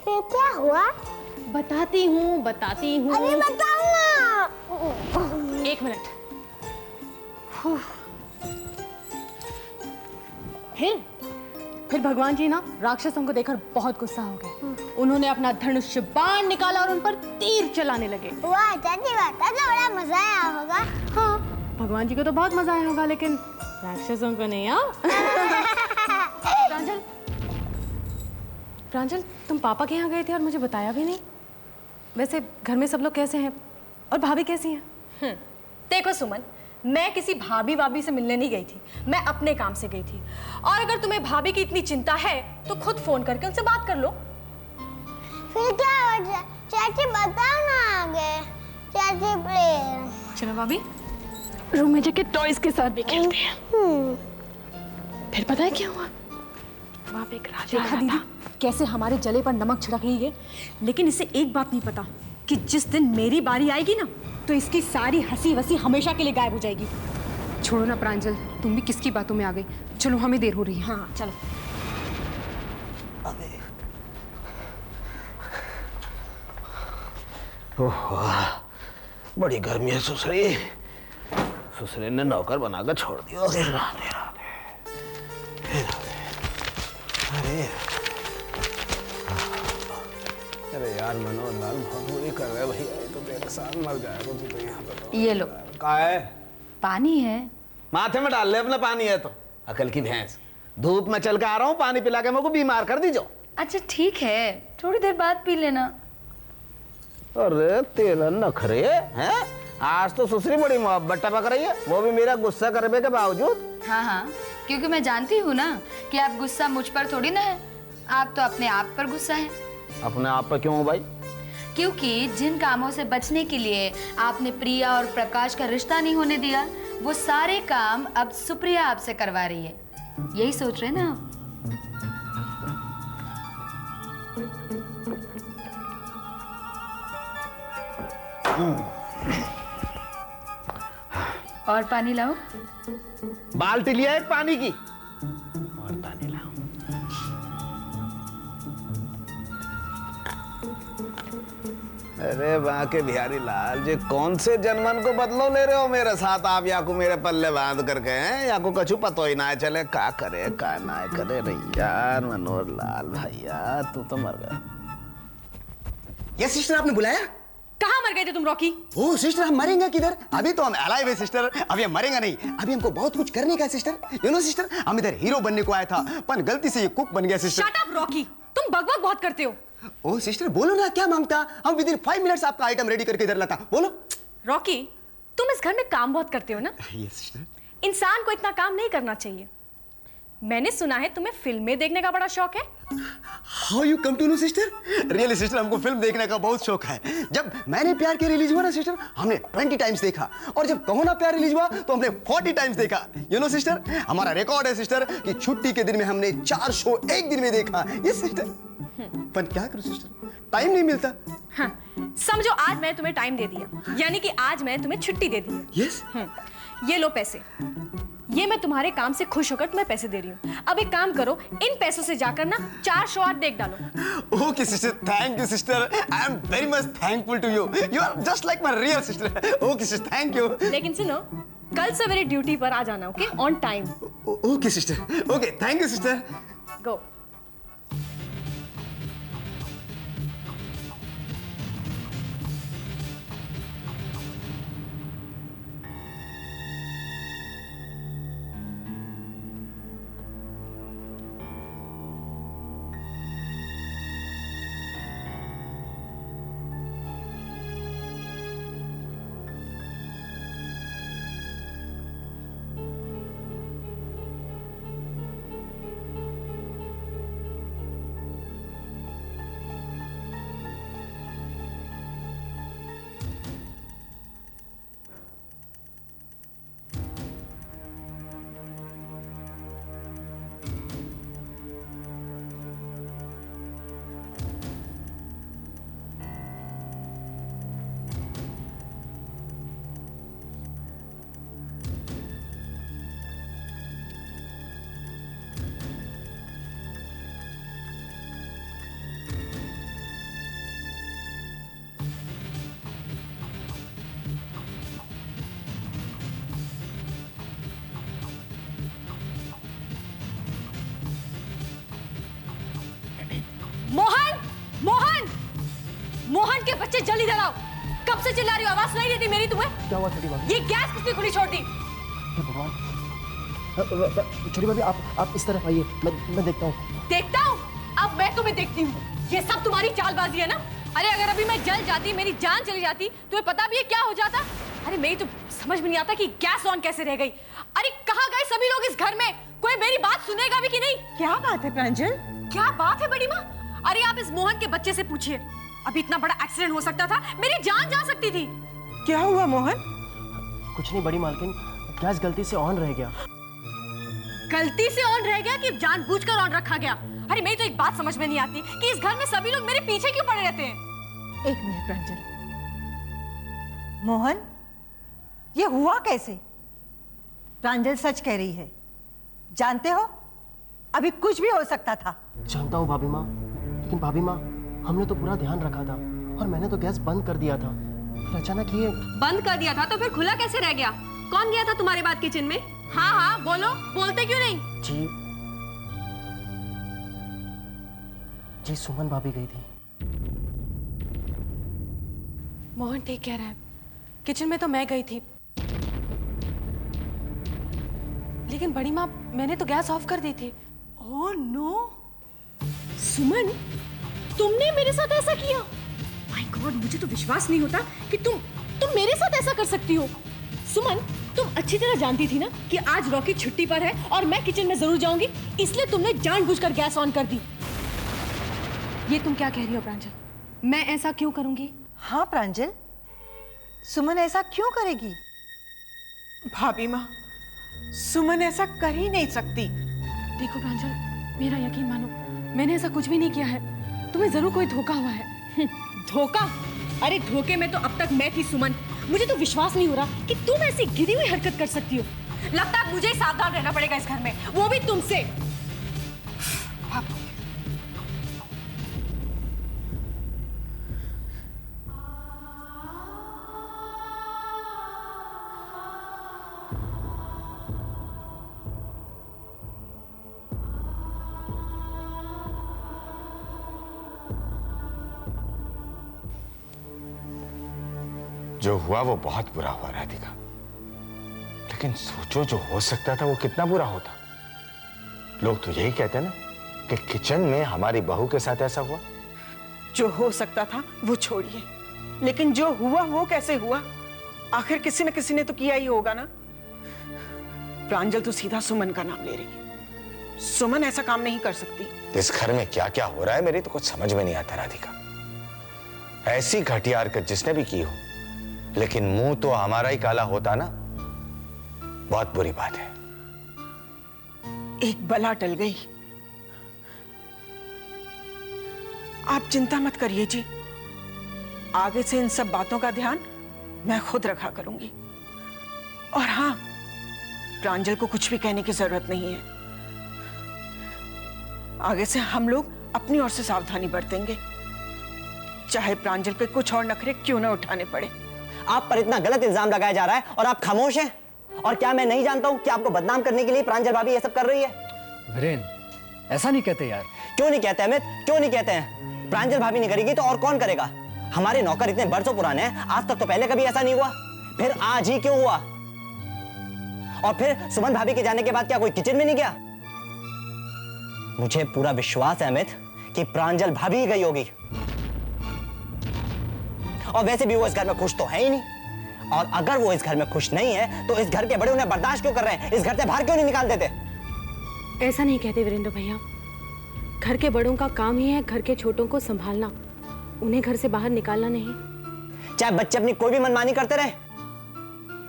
फिर क्या हुआ? बताती हूँ। अरे बताओ ना। 1 मिनट। फिर भगवान जी ना राक्षसों को देखकर बहुत गुस्सा हो गए। उन्होंने अपना धनुष बाण निकाला और उन पर तीर चलाने लगे। वाह चाची, वाह तो बड़ा मजा आया होगा। हाँ, भगवान जी को तो बहुत मजा आया होगा, लेकिन राक्षसों को नहीं। प्रांजल, प्रांजल, तुम पापा के यहाँ गए थे और मुझे बताया भी नहीं। वैसे घर में सब लोग कैसे हैं और भाभी कैसी हैं? देखो सुमन, मैं किसी भाभी भाभी से मिलने नहीं गई थी, मैं अपने काम से गई थी। और अगर तुम्हें भाभी की इतनी चिंता है तो खुद फोन करके उनसे बात कर लो। फिर क्या हो? चाची बताओ ना आगे। चाची प्लीज। चलो भाभी, रूम में जाके टॉयज के साथ भी खेलते हैं। फिर पता है क्या हुआ? वहाँ पे एक राजा देखा दीदी कैसे हमारे जले पर नमक छिड़क रही है, लेकिन इसे एक बात नहीं पता कि जिस दिन मेरी बारी आएगी ना तो इसकी सारी हंसी वसी हमेशा के लिए गायब हो जाएगी। छोड़ो ना प्रांजल, तुम भी किसकी बातों में आ गई। चलो, हमें देर हो रही है। हाँ चलो। बड़ी गर्मी है ससुरी। ससुरी ने नौकर बनाकर छोड़ दिया। अरे यार मनोहर लाल बहुत बुरी कर रहे भैया, ये तो तेरे साथ मर जाएगा तू तो यहाँ पे। ये लो का है? पानी है। माथे में डाल ले अपना पानी है तो। अकल की भैंस, धूप में चल के आ रहा हूँ, पानी पिला के मेरे को बीमार कर दीजो। अच्छा ठीक है, थोड़ी देर बाद पी लेना। अरे तेरा नखरे हैं। आज तो ससुरी बड़ी मोहब्बत टपक रही है, वो भी मेरा गुस्सा करने के बावजूद। हाँ हाँ, क्योंकि मैं जानती हूँ ना कि आप गुस्सा मुझ पर थोड़ी ना है, आप तो अपने आप पर गुस्सा है। अपने आप पर क्यों भाई? क्योंकि जिन कामों से बचने के लिए आपने प्रिया और प्रकाश का रिश्ता नहीं होने दिया, वो सारे काम अब सुप्रिया आपसे करवा रही है। यही सोच रहे ना आप? और पानी लाओ। बाल्टी लिया एक पानी की, और पानी लाओ। अरे वाह के बिहारी लाल जी, कौन से जनमन को बदलो ले रहे हो मेरे साथ आप? या को मेरे पल्ले बांध करके हैं, या को कछु पतो ही ना चले का करे का ना करे। रे यार मनोहर लाल भैया, तू तो मर गया। ये सिस्टर आपने बुलाया? कहाँ मर गए थे तुम रॉकी? ओ सिस्टर, हम मरेंगे किधर? अभी तो हम अलाइव है सिस्टर, अभी हम मरेंगे नहीं। अभी हमको बहुत कुछ करने का है सिस्टर। यू नो सिस्टर, हम इधर हीरो बनने को आया था, पर गलती से ये कुक बन गया सिस्टर। शट अप रॉकी, तुम बकबक बहुत करते हो। ओ सिस्टर बोलो ना, क्या मांगता? हम विद इन 5 मिनट्स आपका आइटम रेडी करके इधर लाता। बोलो। रॉकी, तुम इस घर में काम बहुत करते हो ना? ये सिस्टर, इंसान को इतना काम नहीं करना चाहिए। मैंने सुना है तुम्हें फिल्में देखने का बड़ा शौक है। How you come to know sister? Really sister, हमको फिल्म देखने का बहुत शौक है। जब मैंने प्यार के रिलीज हुआ ना सिस्टर, हमने 20 टाइम्स देखा, और जब कहो ना प्यार रिलीज हुआ तो हमने 40 टाइम्स देखा। यू नो सिस्टर, हमारा रिकॉर्ड है सिस्टर कि छुट्टी के दिन में हमने 4 शो एक दिन में देखा। ये सिस्टर, पर क्या करूं सिस्टर, टाइम नहीं मिलता। हाँ, समझो आज मैं तुम्हें टाइम दे दिया, यानी कि आज मैं तुम्हें छुट्टी दे दी। यस। ये लो पैसे, ये मैं तुम्हारे काम से खुश होकर तुम्हें पैसे दे रही हूँ। अब एक काम करो, इन पैसों से जाकर ना 4 शो आज देख डालो। Okay sister, thank you sister, I am very much thankful to you. You are just like my real sister. Okay sister, thank you. लेकिन सुनो, कल सवेरे ड्यूटी पर आ जाना, okay? On time. Okay sister, okay, thank you sister. Go. बच्चे जल्दी इधर आओ। कब से चिल्ला रही हो, आवाज सुनाई देती मेरी तुम्हें? क्या हुआ छोटी भाभी? ये गैस किसने खुली छोड़ दी? हे भगवान। छोटी भाभी आप इस तरफ आइए, मैं देखता हूँ। देखता हूँ? अब मैं तुम्हें देखती हूँ। ये सब तुम्हारी चालबाजी है ना? अरे अगर अभी मैं जल जाती, मेरी जान चली जाती, तुम्हें पता भी है क्या हो जाता? अरे मेरी तो समझ में नहीं आता कि गैस ऑन कैसे रह गई। अरे कहाँ गए सभी लोग इस घर में? कोई मेरी बात सुनेगा भी कि नहीं? क्या बात है प्रांजल? क्या बात है बड़ी माँ? अरे आप इस मोहन के बच्चे से पूछिए, अभी इतना बड़ा एक्सीडेंट हो सकता था, मेरी जान जा सकती थी। क्या हुआ मोहन? कुछ नहीं बड़ी मालकिन, गैस गलती से ऑन रह गया। गलती से ऑन रह गया कि जानबूझकर ऑन रखा गया? अरे मेरी तो एक बात समझ में नहीं आती कि इस घर में सभी लोग मेरे पीछे क्यों पड़े रहते हैं। एक मिनट प्रांजल, मोहन ये हुआ कैसे? प्रांजल सच कह रही है, जानते हो अभी कुछ भी हो सकता था। जानता हूँ भाभी माँ, लेकिन भाभी माँ हमने तो पूरा ध्यान रखा था और मैंने तो गैस बंद कर दिया था, फिर अचानक ये बंद कर दिया था तो फिर खुला कैसे रह गया? कौन गया था तुम्हारे बाद किचन में? हाँ हाँ बोलो, बोलते क्यों नहीं? जी सुमन भाभी गई थी। मोहन ठीक कह रहा है, किचन में तो मैं गई थी, लेकिन बड़ी माँ मैंने तो गैस ऑफ कर दी थी। ओह नो, सुमन, तुमने मेरे साथ ऐसा किया? माय गॉड, मुझे तो विश्वास नहीं होता कि तुम मेरे साथ ऐसा कर सकती हो। सुमन, तुम अच्छी तरह जानती थी ना कि आज रॉकी छुट्टी पर है और मैं किचन में जरूर जाऊंगी, इसलिए तुमने जानबूझकर गैस ऑन कर दी। ये तुम क्या कह रही हो प्रांजल? मैं ऐसा क्यों करूंगी? हाँ प्रांजल, सुमन ऐसा क्यों करेगी? भाभी माँ, सुमन ऐसा कर ही नहीं सकती। देखो प्रांजल, मेरा यकीन मानो, मैंने ऐसा कुछ भी नहीं किया है। तुम्हें जरूर कोई धोखा हुआ है। धोखा? अरे धोखे में तो अब तक मैं थी सुमन। मुझे तो विश्वास नहीं हो रहा कि तुम ऐसी गिरी हुई हरकत कर सकती हो। लगता है मुझे ही सावधान रहना पड़ेगा इस घर में, वो भी तुमसे। जो हुआ वो बहुत बुरा हुआ राधिका, लेकिन सोचो जो हो सकता था वो कितना बुरा होता। लोग तो यही कहते हैं ना कि किचन में हमारी बहू के साथ ऐसा हुआ। जो हो सकता था वो छोड़िए, लेकिन जो हुआ वो कैसे हुआ? आखिर किसी न किसी ने तो किया ही होगा ना। प्रांजल तो सीधा सुमन का नाम ले रही है। सुमन ऐसा काम नहीं कर सकती। इस घर में क्या क्या हो रहा है मेरी तो कुछ समझ में नहीं आता राधिका। ऐसी घटिया हरकत जिसने भी की हो, लेकिन मुंह तो हमारा ही काला होता ना, बहुत बुरी बात है। एक बला टल गई। आप चिंता मत करिए जी, आगे से इन सब बातों का ध्यान मैं खुद रखा करूंगी। और हाँ, प्रांजल को कुछ भी कहने की जरूरत नहीं है। आगे से हम लोग अपनी ओर से सावधानी बरतेंगे, चाहे प्रांजल के कुछ और नखरे क्यों ना उठाने पड़े। आप पर इतना गलत इल्जाम लगाया जा रहा है और आप खामोश हैं। और क्या मैं नहीं जानता हूं कि आपको बदनाम करने के लिए प्रांजल भाभी ये सब कर रही है? वीरेन, ऐसा नहीं कहते यार। क्यों नहीं कहते अमित, क्यों नहीं कहते हैं? प्रांजल भाभी नहीं करेगी तो और कौन करेगा? हमारे नौकर इतने बरसों पुराने हैं, आज तक तो पहले कभी ऐसा नहीं हुआ, फिर आज ही क्यों हुआ? और फिर सुमन भाभी के जाने के बाद क्या कोई किचन में नहीं गया? मुझे पूरा विश्वास है अमित कि प्रांजल भाभी ही गई होगी। और वैसे भी वो इस घर में खुश तो है ही नहीं, और अगर वो इस घर में खुश नहीं है तो इस घर के बड़े उन्हें बर्दाश्त क्यों कर रहे हैं? इस घर से बाहर क्यों नहीं निकाल देते? ऐसा नहीं कहते वीरेंद्र भैया, घर के बड़ों का काम ही है घर के छोटों को संभालना, उन्हें घर से बाहर निकालना नहीं। चाहे बच्चे अपनी कोई भी मनमानी करते रहे,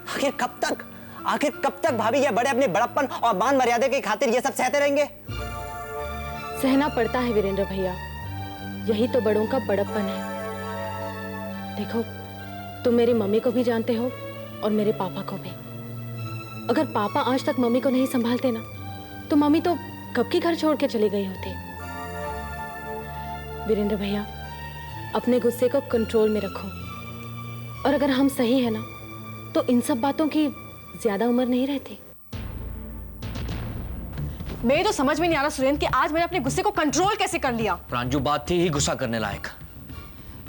आखिर कब तक भाभी ये बड़े अपने बड़प्पन और मान मर्यादा की खातिर ये सब सहते रहेंगे? सहना पड़ता है वीरेंद्र भैया, यही तो बड़ों का बड़प्पन है। देखो, तुम मेरी मम्मी को भी जानते हो और मेरे पापा को भी। अगर पापा आज तक मम्मी को नहीं संभालते ना, तो मम्मी तो कब की घर छोड़ के चली गई होती। वीरेंद्र भैया, अपने गुस्से को कंट्रोल में रखो, और अगर हम सही है ना, तो इन सब बातों की ज्यादा उम्र नहीं रहती। मेरे तो समझ में नहीं आ रहा सुरेंद्र कि आज मैंने अपने गुस्से को कंट्रोल कैसे कर लिया। प्रांजू, बात थी ही गुस्सा करने लायक।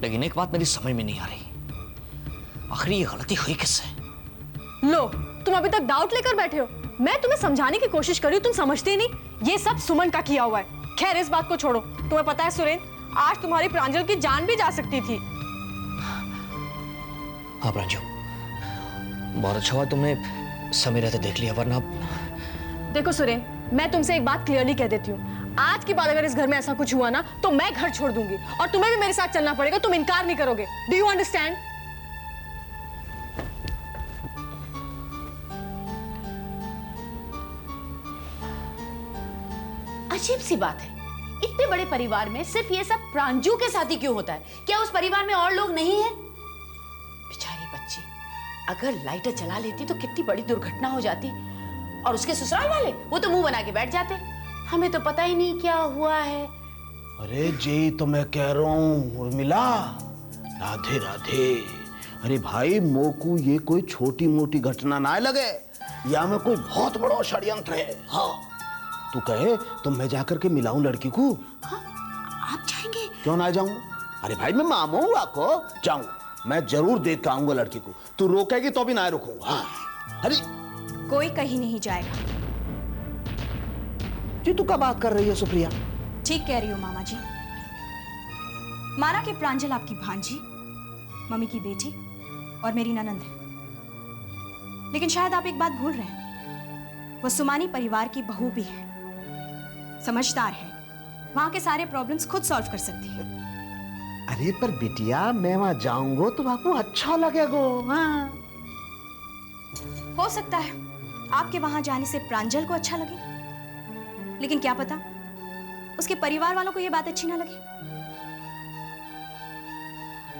लेकिन एक बात मेरी समझ में नहीं आ रही, आखिर ये गलती हुई किससे? लो, तुम अभी तक डाउट लेकर बैठे हो। मैं तुम्हें समझाने की कोशिश कर रही हूँ, तुम समझते ही नहीं। ये सब सुमन का किया हुआ है। खैर इस बात को छोड़ो, तुम्हें पता है सुरेन, आज तुम्हारी प्रांजल की जान भी जा सकती थी। हाँ प्रांजू, बहुत अच्छा हुआ तुमने समय रहते देख लिया, वरना। देखो सुरेन, मैं तुमसे एक बात क्लियरली कह देती हूँ, आज के बाद अगर इस घर में ऐसा कुछ हुआ ना तो मैं घर छोड़ दूंगी और तुम्हें भी मेरे साथ चलना पड़ेगा। तुम इनकार नहीं करोगे। Do you understand? अजीब सी बात है, इतने बड़े परिवार में सिर्फ ये सब प्रांजू के साथ ही क्यों होता है? क्या उस परिवार में और लोग नहीं है? बेचारी बच्ची, अगर लाइटर चला लेती तो कितनी बड़ी दुर्घटना हो जाती। और उसके ससुराल वाले, वो तो मुंह बना के बैठ जाते। हमें तो पता ही नहीं क्या हुआ है। अरे जी तो मैं कह रहा हूँ उर्मिला, राधे राधे। अरे भाई मोकू ये कोई छोटी मोटी घटना ना लगे, या में कोई बहुत बड़ा षड्यंत्र है। हाँ तू कहे तो मैं जाकर के मिलाऊं लड़की को। हाँ, आप जाएंगे? क्यों ना जाऊं? अरे भाई मैं मामू आपको जाऊं, मैं जरूर देख के आऊंगा लड़की को। तू रोकेगी तो भी ना रुकूंगा। हाँ। अरे कोई कहीं नहीं जाएगा। जी तू क्या बात कर रही है सुप्रिया? ठीक कह रही हो मामा जी। माना कि प्रांजल आपकी भांजी, मम्मी की बेटी और मेरी ननंद है, लेकिन शायद आप एक बात भूल रहे हैं, वो सुमानी परिवार की बहू भी है, समझदार है, वहां के सारे प्रॉब्लम्स खुद सॉल्व कर सकती है। अरे पर बिटिया मैं वहां जाऊंगा तो आपको अच्छा लगेगा। हाँ हो सकता है आपके वहां जाने से प्रांजल को अच्छा लगे, लेकिन क्या पता उसके परिवार वालों को यह बात अच्छी ना लगे।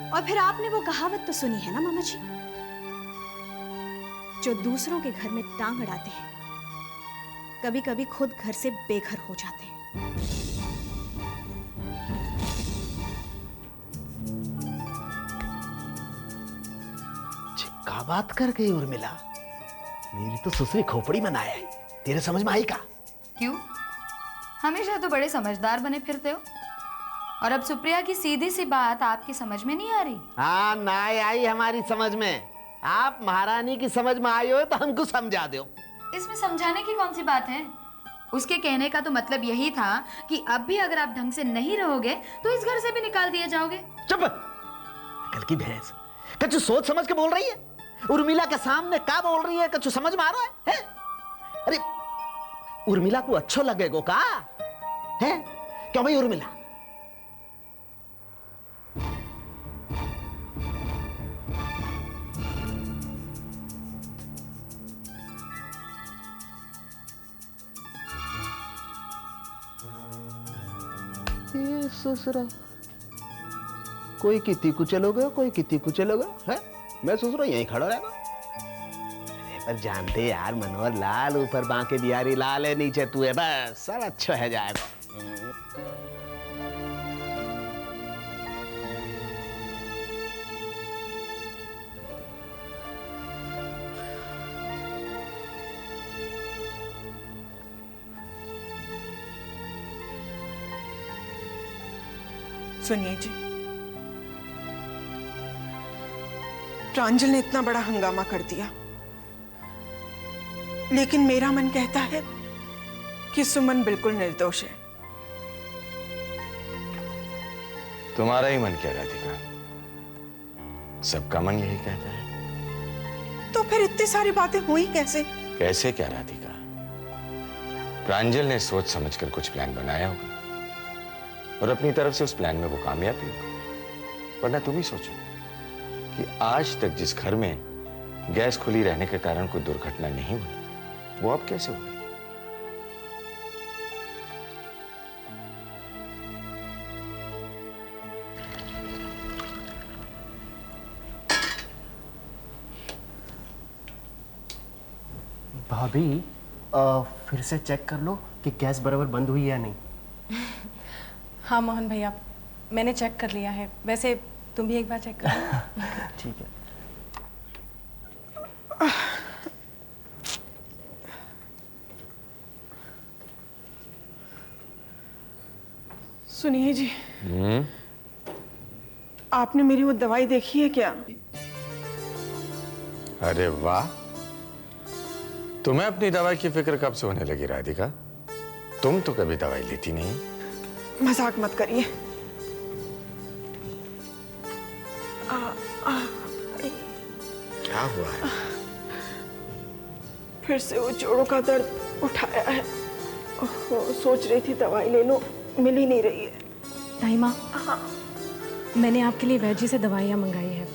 और फिर आपने वो कहावत तो सुनी है ना मामा जी, जो दूसरों के घर में टांग अड़ाते हैं कभी कभी खुद घर से बेघर हो जाते हैं। क्या बात कर गई उर्मिला? मेरी तो सुसरी खोपड़ी बनाया है, तेरे समझ में आई का? क्यों? हमेशा तो बड़े समझदार बने फिरते हो, और अब सुप्रिया की सीधी सी बात आपकी समझ में नहीं आ रही? हाँ ना आई हमारी समझ में। आप महारानी की समझ में आई हो तो हमको समझा दो। इसमें समझाने की कौन सी बात है? उसके कहने का तो मतलब यही था कि अब भी अगर आप ढंग से नहीं रहोगे तो इस घर से भी निकाल दिए जाओगे। चुप! कल की भैंस कछु सोच समझ के बोल रही है। उर्मिला के सामने क्या बोल रही है, कछु समझ में आ रहा है? अरे उर्मिला को अच्छो लगेगा का है? क्यों भाई उर्मिला? ये ससुरा कोई कितनी को चलोगे, कोई कितनी को चलोगे है? मैं सोच रहा हूँ यहीं खड़ा रहेगा। पर जानते यार मनोहर लाल, ऊपर बांके बिहारी लाल है, नीचे तू है, बस सब अच्छा है जाएगा। सुनिए जी, प्रांजल ने इतना बड़ा हंगामा कर दिया, लेकिन मेरा मन कहता है कि सुमन बिल्कुल निर्दोष है। तुम्हारा ही मन क्या राधिका? सबका मन यही कहता है। तो फिर इतनी सारी बातें हुई कैसे? कैसे क्या राधिका? प्रांजल ने सोच समझकर कुछ प्लान बनाया होगा और अपनी तरफ से उस प्लान में वो कामयाब भी होगा। वरना तुम ही सोचो कि आज तक जिस घर में गैस खुली रहने के कारण कोई दुर्घटना नहीं हुई, वो अब कैसे हो गई? भाभी फिर से चेक कर लो कि गैस बराबर बंद हुई है या नहीं। हाँ मोहन भैया, मैंने चेक कर लिया है। वैसे तुम भी एक बार चेक कर लो। ठीक है। सुनिए जी, आपने मेरी वो दवाई देखी है क्या? अरे वाह, तुम्हें अपनी दवाई की फिक्र कब से होने लगी राधिका? तुम तो कभी दवाई लेती नहीं। मजाक मत करिए। क्या हुआ है? फिर से वो जोड़ों का दर्द उठाया है। सोच रही थी दवाई ले लो, मिल ही नहीं रही है। ताईमा, मैंने आपके लिए वैद्य से दवाइयाँ मंगाई है।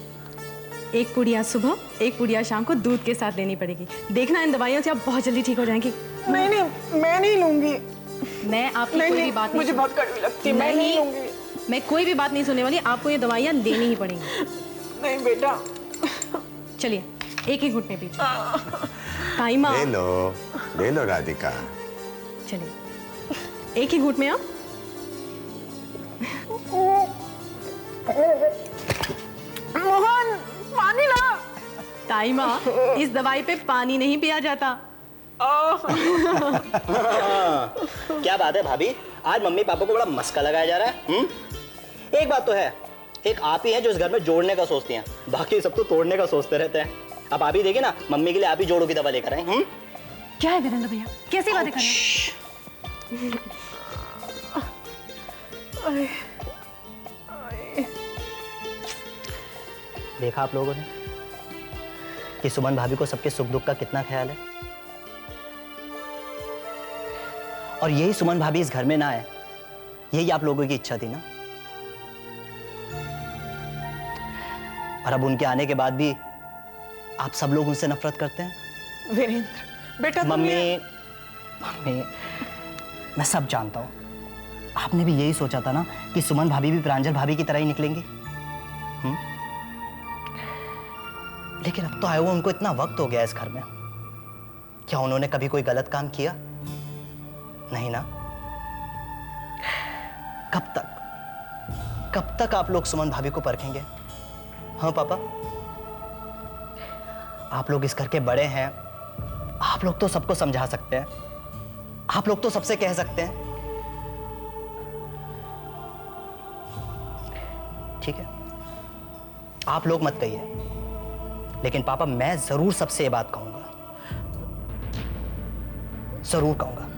एक पुड़िया सुबह, एक पुड़िया शाम को दूध के साथ लेनी पड़ेगी। देखना इन दवाइयों से आप बहुत जल्दी ठीक हो जाएंगी। नहीं नहीं, मैं नहीं लूंगी। मैं आपकी कोई भी बात मुझे बहुत कड़वी लगती है, मैं नहीं लूंगी। मैं कोई भी बात नहीं सुनने वाली, आपको ये दवाइयाँ लेनी ही पड़ेंगी। नहीं बेटा। चलिए एक ही घुटने पीछे। ताईमा, ले लो राधिका। चलिए एक ही घूंट में आप। मोहन, पानी ला। ताईमा, इस दवाई पे पानी नहीं पिया जाता। क्या बात है भाभी, आज मम्मी पापा को बड़ा मस्का लगाया जा रहा है। एक बात तो है, एक आप ही हैं जो इस घर में जोड़ने का सोचती हैं, बाकी सब तो तोड़ने का सोचते रहते हैं। अब आप ही देखिए ना, मम्मी के लिए आप ही जोड़ों की दवा लेकर आए। क्या है वीरेंद्र भैया, कैसी बातें कर रहे हैं? देखा आप लोगों ने कि सुमन भाभी को सबके सुख दुख का कितना ख्याल है, और यही सुमन भाभी इस घर में ना आए, यही आप लोगों की इच्छा थी ना। और अब उनके आने के बाद भी आप सब लोग उनसे नफरत करते हैं। वीरेंद्र बेटा, मम्मी मैं सब जानता हूं, आपने भी यही सोचा था ना कि सुमन भाभी भी प्रांजल भाभी की तरह ही निकलेंगी। लेकिन अब तो आए हुए उनको इतना वक्त हो गया इस घर में, क्या उन्होंने कभी कोई गलत काम किया? नहीं ना। कब तक आप लोग सुमन भाभी को परखेंगे? हाँ पापा, आप लोग इस घर के बड़े हैं, आप लोग तो सबको समझा सकते हैं, आप लोग तो सबसे कह सकते हैं। ठीक है, आप लोग मत कहिए, लेकिन पापा मैं जरूर सबसे ये बात कहूंगा, जरूर कहूंगा।